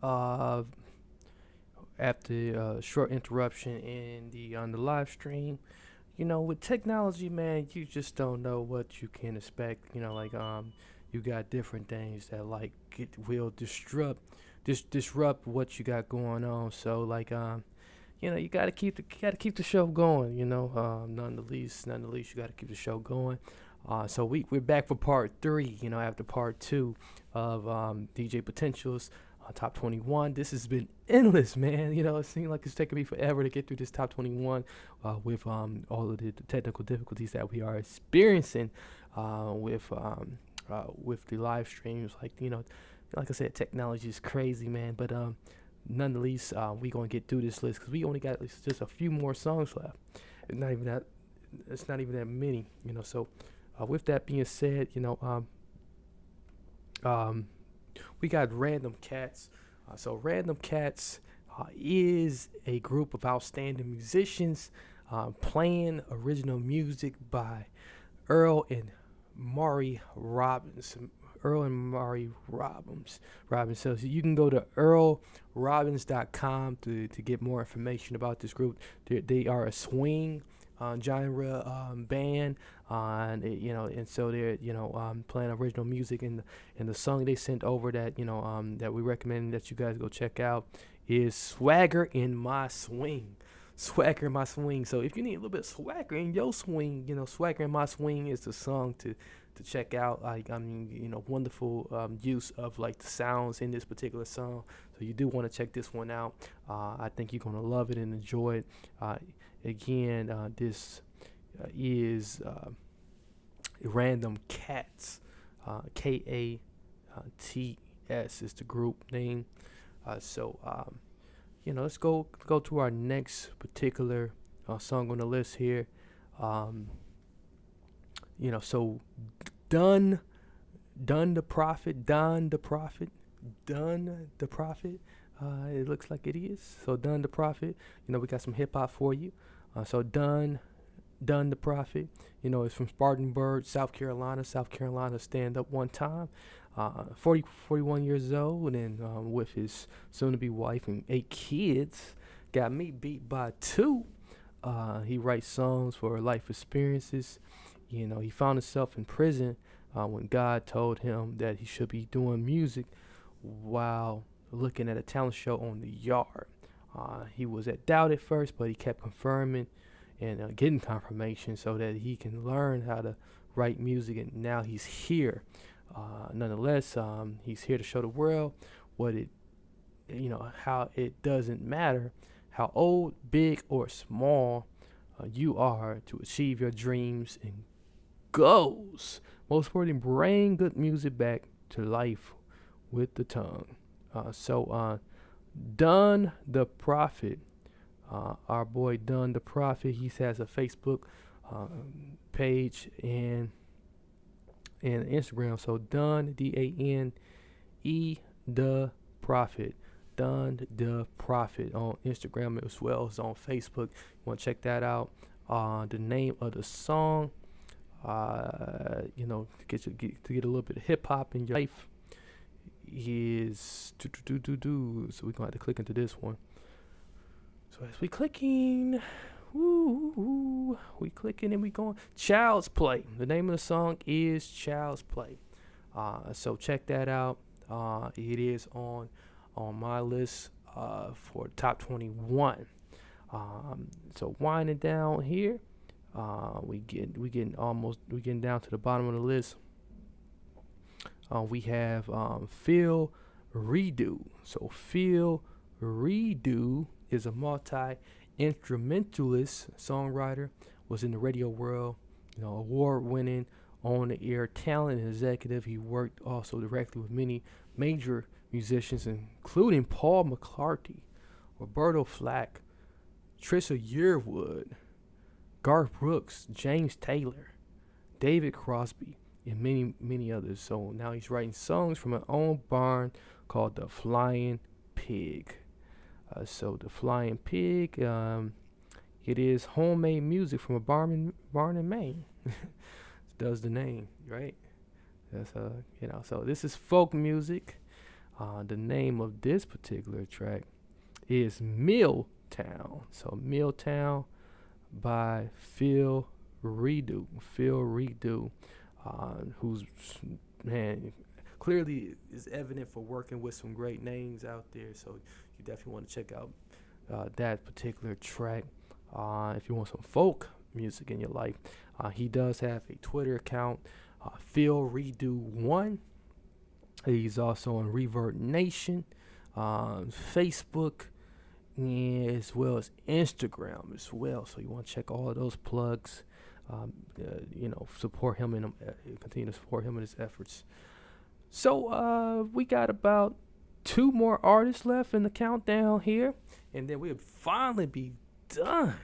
uh, after a short interruption in the on the live stream. With technology, man, you just don't know what you can expect. You got different things that like will disrupt what you got going on. So you gotta keep the show going. None the least, you gotta keep the show going. So we're back for part three. After part two of DJ Potential's top 21. This has been endless, man. It seems like it's taking me forever to get through this top 21 with all of the technical difficulties that we are experiencing with the live streams. Like I said, technology is crazy, man. But nonetheless, we gonna get through this list because we only got just a few more songs left. It's not even that. It's not even that many. So with that being said, we got Random Cats. So Random Cats is a group of outstanding musicians playing original music by Earl and Maury Robbins. Earl and Maury Robbins. So you can go to earlrobbins.com to get more information about this group. They are a swing genre band, and so they're playing original music, and the song they sent over that we recommend that you guys go check out is "Swagger in My Swing." Swagger in My Swing. So if you need a little bit of swagger in your swing, "Swagger in My Swing" is the song to check out. Wonderful use of like the sounds in this particular song. So you do want to check this one out. I think you're gonna love it and enjoy it. Again, this is Random Cats. KATS is the group name. Let's go to our next particular song on the list here. So Done the Prophet. It looks like it is. So Done the Prophet. We got some hip hop for you. So Done the Prophet. It's from Spartanburg, South Carolina. Stand up one time. 41 years old, and with his soon-to-be wife and 8 kids. Got me beat by 2. He writes songs for life experiences. He found himself in prison when God told him that he should be doing music while looking at a talent show on the yard. He was at doubt at first, but he kept confirming and getting confirmation so that he can learn how to write music, and now he's here. Nonetheless, he's here to show the world how it doesn't matter how old, big, or small you are to achieve your dreams and goals. Most importantly, bring good music back to life with the tongue. Done the Prophet, our boy Done the Prophet, he has a Facebook page and Instagram. So Done, DANE the Prophet. Done the Prophet on Instagram as well as on Facebook. You want to check that out. The name of the song, to get a little bit of hip hop in your life is So we're gonna have to click into this one. So as we clicking, we clicking and we going. Child's Play. The name of the song is Child's Play. So check that out. It is on my list for top 21. So winding down here, we getting down to the bottom of the list. We have Phil Redo. So Phil Redo is a multi-instrumentalist songwriter. Was in the radio world, award-winning on-the-air talent and executive. He worked also directly with many major musicians, including Paul McCartney, Roberto Flack, Trisha Yearwood, Garth Brooks, James Taylor, David Crosby, and many, many others. So now he's writing songs from an own barn called The Flying Pig. So The Flying Pig, it is homemade music from a barn in Maine. Does the name, right? That's so this is folk music. The name of this particular track is Milltown. So Milltown by Phil Redo. Phil Redo, who's, man, clearly is evident for working with some great names out there. So you definitely want to check out that particular track. If you want some folk music in your life, he does have a Twitter account, Phil Redo 1. He's also on Revert Nation, Facebook, as well as Instagram as well. So you want to check all of those plugs. Support him and continue to support him in his efforts. So we got about 2 more artists left in the countdown here, and then we'll finally be done.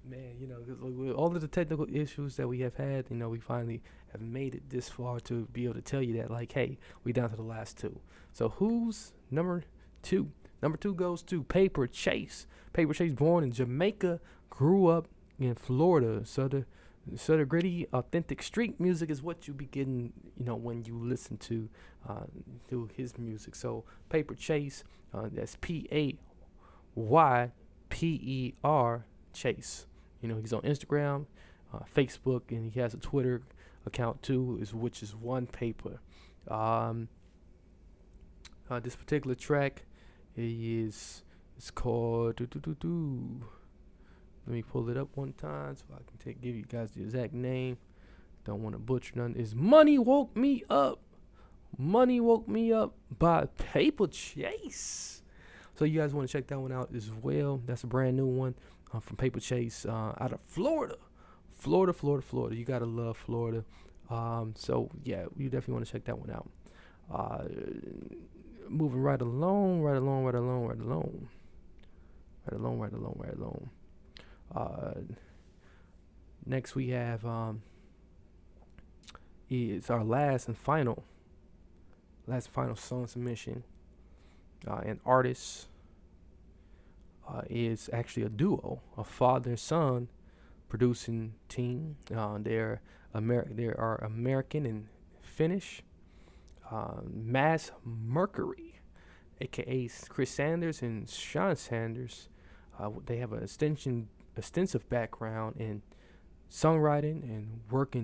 Man, cause with all of the technical issues that we have had, we finally have made it this far to be able to tell you that, like, hey, we down to the last 2. So who's number 2? Number 2 goes to Paper Chase. Paper Chase, born in Jamaica, grew up in Florida. So the gritty, authentic street music is what you be getting, when you listen to his music. So Paper Chase, that's PAYPER Chase. He's on Instagram, Facebook, and he has a Twitter account too, which is One Paper. This particular track it's called Let me pull it up one time so I can give you guys the exact name. Don't want to butcher none. It's Money Woke Me Up. Money Woke Me Up by Paper Chase. So you guys want to check that one out as well. That's a brand new one from Paper Chase out of Florida. Florida. You got to love Florida. So, yeah, you definitely want to check that one out. Moving right along. Next we have is our last and final song submission. An artist is actually a duo, a father and son producing team. They are American and Finnish. Mass Mercury, aka Chris Sanders and Sean Sanders. They have an extensive background in songwriting and work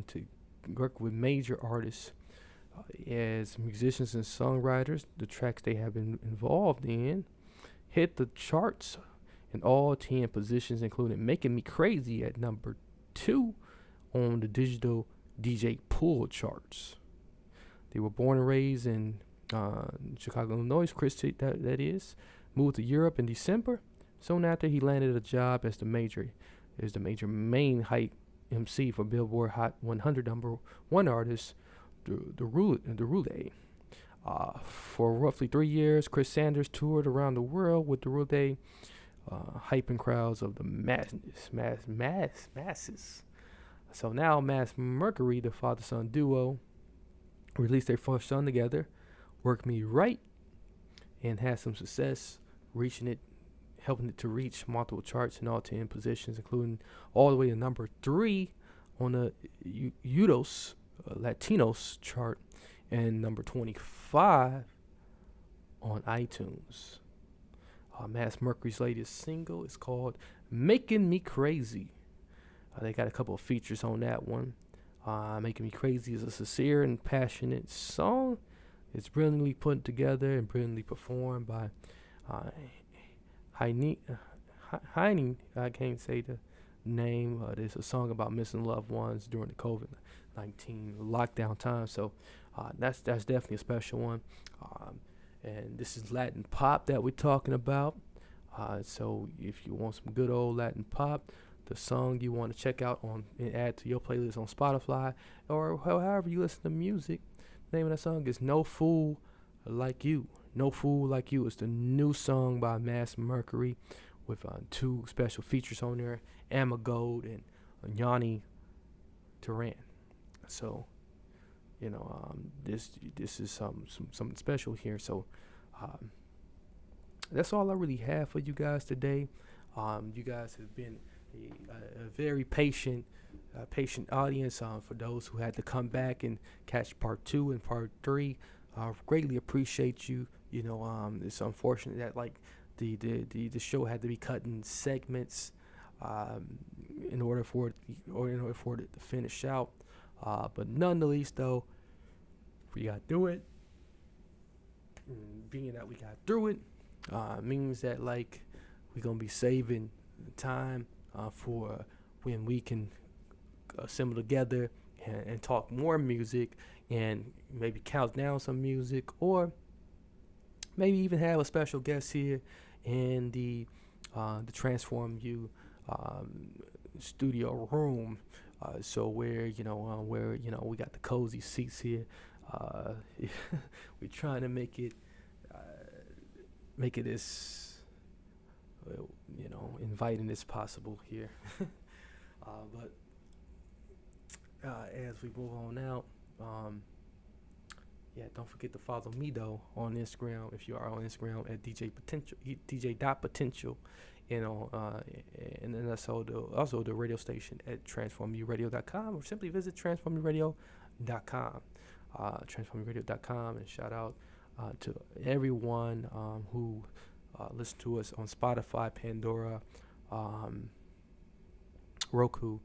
with major artists as musicians and songwriters. The tracks they have been involved in hit the charts in all 10 positions, including Making Me Crazy at number 2 on the digital DJ pool charts. They were born and raised in Chicago, Illinois. Chris, that is, moved to Europe in December. Soon after, he landed a job as the major main hype MC for Billboard Hot 100 number 1 artist, the Roulette. For roughly 3 years, Chris Sanders toured around the world with the Roulette, hyping crowds of the masses. So now, Mass Mercury, the father-son duo, released their first song together, Work Me Right, and had some success, helping it to reach multiple charts in all 10 positions, including all the way to number 3 on the UDOS Latinos chart and number 25 on iTunes. Mass Mercury's latest single is called Making Me Crazy. They got a couple of features on that one. Making Me Crazy is a sincere and passionate song. It's brilliantly put together and brilliantly performed by Heine. I can't say the name. It's a song about missing loved ones during the COVID-19 lockdown time. So that's definitely a special one. And this is Latin pop that we're talking about. So if you want some good old Latin pop, the song you want to check out and add to your playlist on Spotify or however you listen to music, the name of that song is No Fool Like You. No Fool Like You is the new song by Mass Mercury with 2 special features on there, Emma Gold and Yanni Turan. So, this is something special here. So, that's all I really have for you guys today. You guys have been a very patient audience. For those who had to come back and catch part 2 and part 3 Greatly appreciate you. It's unfortunate that like the show had to be cut in segments, um, in order for it to finish out. But none the least though, we got through it. And being that we got through it, means that like we're gonna be saving time for when we can assemble together and talk more music and maybe count down some music, or maybe even have a special guest here in the Transform You studio room. So where we got the cozy seats here. We're trying to make it as inviting as possible here. But as we move on out, yeah, don't forget to follow me though on Instagram if you are on Instagram at DJ.potential, and and then also the radio station at transformuradio.com, or simply visit transformuradio.com. Transformuradio.com, and shout out to everyone who listen to us on Spotify, Pandora, Roku,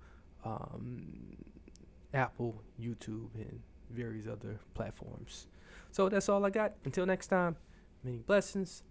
Apple, YouTube, and various other platforms. So that's all I got. Until next time, many blessings.